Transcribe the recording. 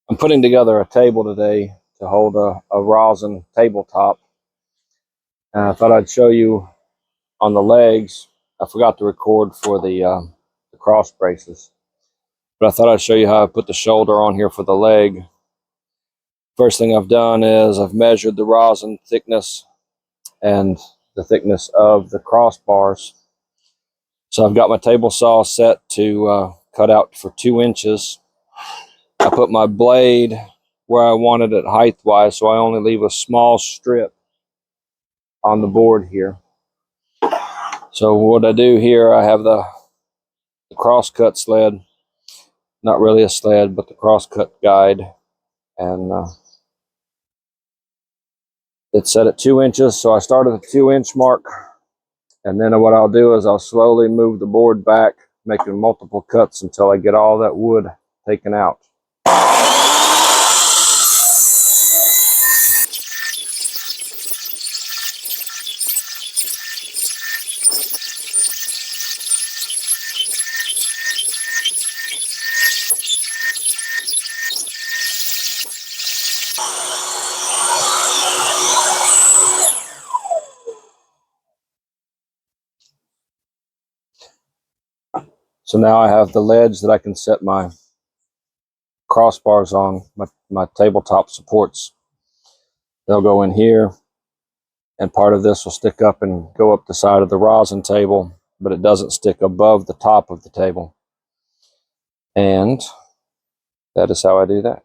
I'm putting together a table today to hold a rosin tabletop. And I thought I'd show you on the legs. I forgot to record for the cross braces, but I thought I'd show you how I put the shoulder on here for the leg. First thing I've done is I've measured the rosin thickness and the thickness of the crossbars. So I've got my table saw set to cut out for 2 inches. I put my blade where I wanted it height-wise, so I only leave a small strip on the board here. So what I do here, I have the crosscut sled, not really a sled, but the crosscut guide, and it's set at 2 inches, so I start at the 2-inch mark, and then what I'll do is I'll slowly move the board back, making multiple cuts until I get all that wood taken out. So now I have the ledge that I can set my crossbars on, my tabletop supports. They'll go in here, and part of this will stick up and go up the side of the rosin table, but it doesn't stick above the top of the table. And that is how I do that.